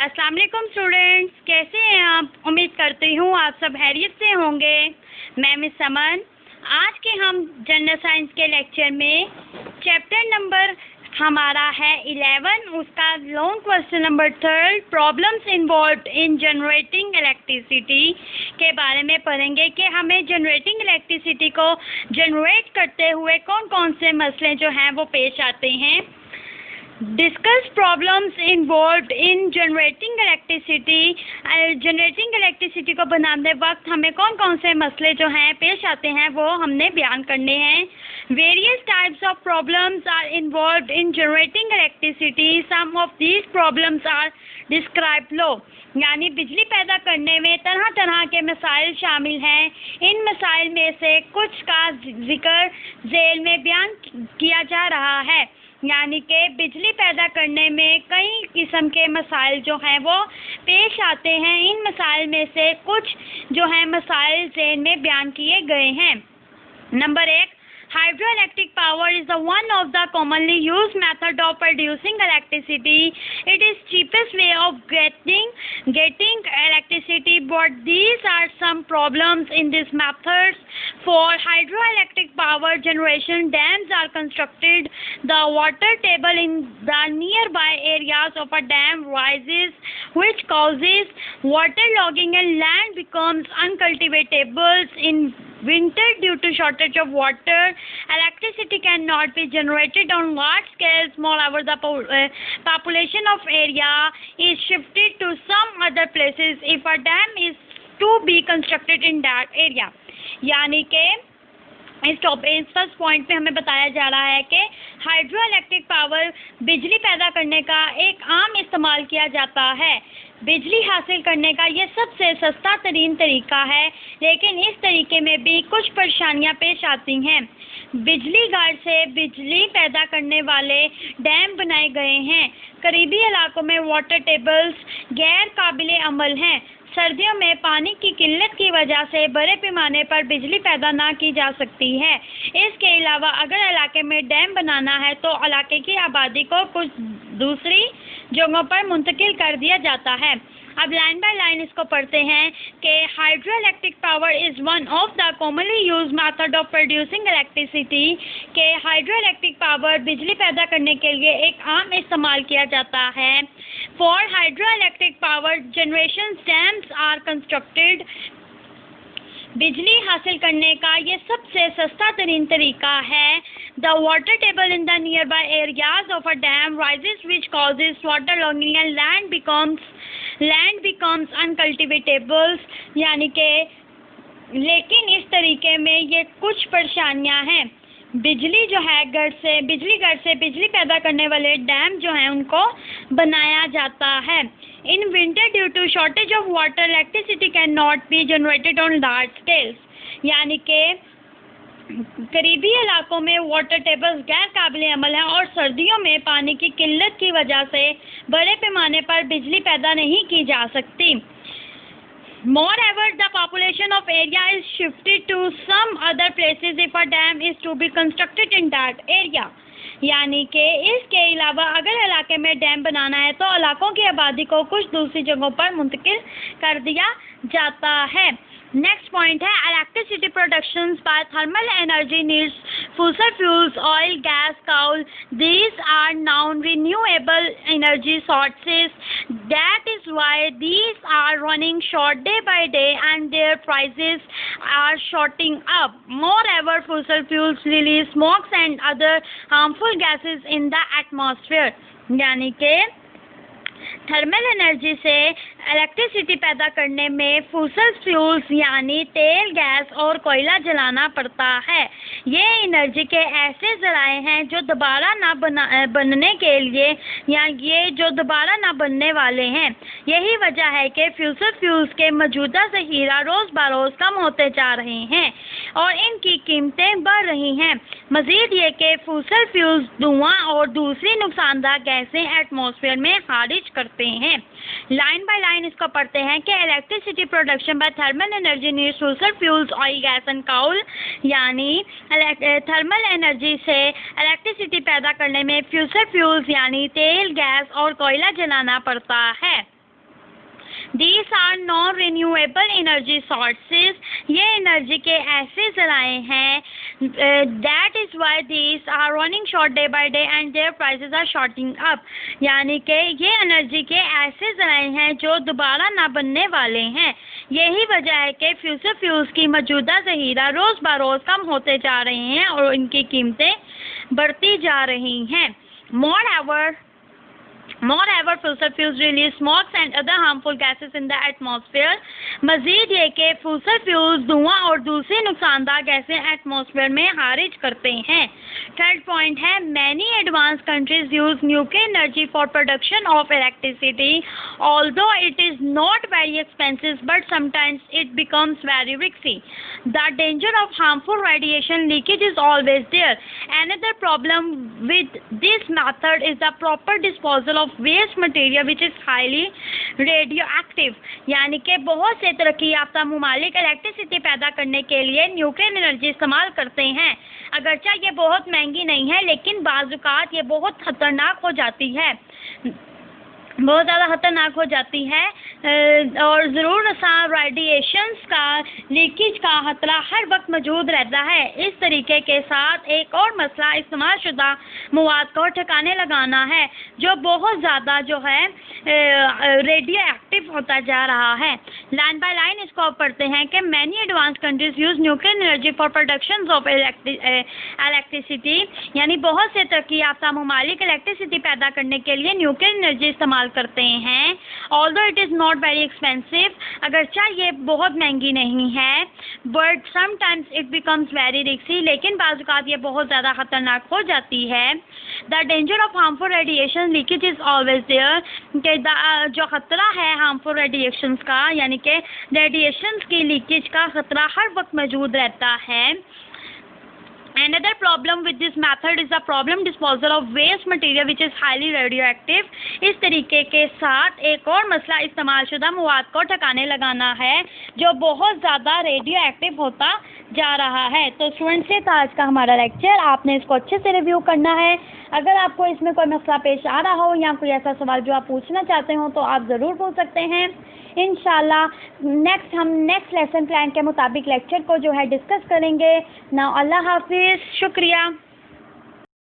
अस्सलाम वालेकुम स्टूडेंट्स, कैसे हैं आप? उम्मीद करती हूँ आप सब खैरियत से होंगे। मैं मिस समन। आज के हम जनरल साइंस के लेक्चर में चैप्टर नंबर हमारा है 11, उसका long question number 3, problems involved in generating electricity के बारे में पढ़ेंगे कि हमें जनरेटिंग इलेक्ट्रिसिटी को जनरेट करते हुए कौन कौन से मसले जो हैं वो पेश आते हैं। Discuss problems involved in generating electricity. Generating electricity को बनाने वक्त हमें कौन कौन से मसले जो हैं पेश आते हैं वो हमने बयान करने हैं। Various types of problems are involved in generating electricity, some of these problems are describe लो। यानी बिजली पैदा करने में तरह तरह के मसाइल शामिल हैं। इन मसाइल में से कुछ का जिक्र झेल में बयान किया जा रहा है। यानी कि बिजली पैदा करने में कई किस्म के मसाइल जो हैं वो पेश आते हैं। इन मसाइल में से कुछ जो हैं मसाइल ज़ेन में बयान किए गए हैं। Number 1, hydroelectric power is the one of the commonly used method of producing electricity. It is cheapest way of getting electricity, but these are some problems in this methods. For hydroelectric power generation, dams are constructed. The water table in the nearby areas of a dam rises, which causes waterlogging and land becomes uncultivatable in winter due to shortage of water. Electricity cannot be generated on large scales. Moreover, the population of area is shifted to some other places if a dam is to be constructed in that area. यानी कि इस first point पे हमें बताया जा रहा है कि हाइड्रोइलेक्ट्रिक पावर बिजली पैदा करने का एक आम इस्तेमाल किया जाता है। बिजली हासिल करने का ये सबसे सस्ता तरीन तरीका है, लेकिन इस तरीके में भी कुछ परेशानियां पेश आती हैं। बिजली घर से बिजली पैदा करने वाले डैम बनाए गए हैं। करीबी इलाकों में वाटर टेबल्स गैर काबिले अमल हैं। सर्दियों में पानी की किल्लत की वजह से बड़े पैमाने पर बिजली पैदा ना की जा सकती है। इसके अलावा अगर इलाके में डैम बनाना है तो इलाके की आबादी को कुछ दूसरी जगहों पर मुंतकिल कर दिया जाता है। अब लाइन बाय लाइन इसको पढ़ते हैं कि hydroelectric power is one of the commonly use method of producing electricity. के हाइड्रोइलेक्ट्रिक पावर बिजली पैदा करने के लिए एक आम इस्तेमाल किया जाता है। For hydroelectric power generation dams are constructed. बिजली हासिल करने का ये सबसे सस्ता तरीन तरीका है। The water table in the nearby areas of a dam rises which causes water logging and land becomes uncultivatables. यानी कि लेकिन इस तरीके में ये कुछ परेशानियां हैं। बिजली जो है घर से बिजली पैदा करने वाले डैम जो हैं उनको बनाया जाता है। In winter due to shortage of water electricity can not be generated on large scales. यानी कि करीबी इलाकों में वाटर टेबल्स गैर काबिल अमल हैं और सर्दियों में पानी की किल्लत की वजह से बड़े पैमाने पर बिजली पैदा नहीं की जा सकती। Moreover, the population of area is shifted to some other places if a dam is to be constructed in that area. यानी कि इसके अलावा अगर इलाके में डैम बनाना है तो इलाकों की आबादी को कुछ दूसरी जगहों पर मुंतकिल कर दिया जाता है। नेक्स्ट पॉइंट है electricity production by thermal energy needs fossil fuels, oil, gas, coal. These are non-renewable energy sources. That is why these are running short day by day and their prices are shooting up. Moreover, fossil fuels release smokes and other harmful gases in the atmosphere. यानी कि thermal energy से electricity पैदा करने में fossil fuels यानी तेल, gas और कोयला जलाना पड़ता है। ये एनर्जी के ऐसे ज़राए हैं जो दोबारा ना बनने के लिए या ये जो दोबारा ना बनने वाले हैं। यही वजह है कि फॉसिल फ्यूल्स के मौजूदा ज़ख़ीरा रोज़ बरोज़ कम होते जा रहे हैं और इनकी कीमतें बढ़ रही हैं। मज़ीद ये कि फॉसिल फ्यूल्स धुआं और दूसरी नुकसानदायक गैसें एटमॉस्फेयर में खारिज करते हैं। लाइन बाय लाइन इसको पढ़ते हैं कि electricity production by thermal energy needs fossil fuels, oil, gas and coal. यानी थर्मल एनर्जी से इलेक्ट्रिसिटी पैदा करने में फॉसिल फ्यूल्स यानी तेल, गैस और कोयला जलाना पड़ता है। These are non-renewable energy sources. ये एनर्जी के ऐसे जराए हैं that is why these are running short day by day and their prices are shooting up. यानी कि ये एनर्जी के ऐसे जराए हैं जो दोबारा ना बनने वाले हैं। यही वजह है कि फ्यूचर फ्यूल्स की मौजूदा ज़हीरा रोज़ बरोज़ कम होते जा रहे हैं और इनकी कीमतें बढ़ती जा रही हैं। Moreover, fossil fuels release smog and other harmful gases in the atmosphere. मज़ीद ये कि fossil fuels धुआं और दूसरी नुकसानदार गैसें एटमॉस्फेयर में खारिज करते हैं। थर्ड पॉइंट है many advanced countries use nuclear energy for production of electricity. Although it is not very expensive, but sometimes it becomes very risky. The danger of harmful radiation leakage is always there. Another problem with this method is the proper disposal of waste material which is highly radioactive. यानी कि बहुत से तरक्की याफ्ता ममालिक electricity पैदा करने के लिए न्यूक्लियर एनर्जी इस्तेमाल करते हैं। अगरचे ये बहुत महंगी नहीं है, लेकिन बाज़-औक़ात ये बहुत ख़तरनाक हो जाती है, बहुत ज़्यादा ख़तरनाक हो जाती है और ज़रूर रेडिएशंस का लीकेज का ख़तरा हर वक्त मौजूद रहता है। इस तरीके के साथ एक और मसला इस्तेमाल शुदा मवाद को ठिकाने लगाना है जो बहुत ज़्यादा जो है रेडियो एक्टिव होता जा रहा है। लाइन बाय लाइन इसको आप पढ़ते हैं कि many advance countries use nuclear energy for production of electricity. यानी बहुत से तरक्की याफ्ता ममालिक इलेक्ट्रिसिटी पैदा करने के लिए न्यूक्लियर एनर्जी इस्तेमाल करते हैं। Although it is not very expensive, अगरचा ये बहुत महंगी नहीं है, but sometimes it becomes very risky, लेकिन बाज़-औक़ात ये बहुत ज़्यादा ख़तरनाक हो जाती है। The danger of harmful radiation leakage is always there, कि जो ख़तरा है हार्मफुल रेडिएशंस का, यानी कि रेडिएशंस की लीकेज का ख़तरा हर वक्त मौजूद रहता है। Another problem with this method is the problem disposal of waste material which is highly radioactive. इस तरीके के साथ एक और मसला इस्तेमाल शुदा मवाद को ठिकाने लगाना है जो बहुत ज़्यादा रेडियो एक्टिव होता जा रहा है। तो स्टूडेंट्स, ये था आज का हमारा लेक्चर। आपने इसको अच्छे से रिव्यू करना है। अगर आपको इसमें कोई मसला पेश आ रहा हो या कोई ऐसा सवाल जो आप पूछना चाहते हो तो आप ज़रूर पूछ सकते हैं। इंशाल्लाह हम नेक्स्ट लेसन प्लान के मुताबिक लेक्चर को जो है डिस्कस करेंगे ना। अल्लाह हाफिज़, शुक्रिया।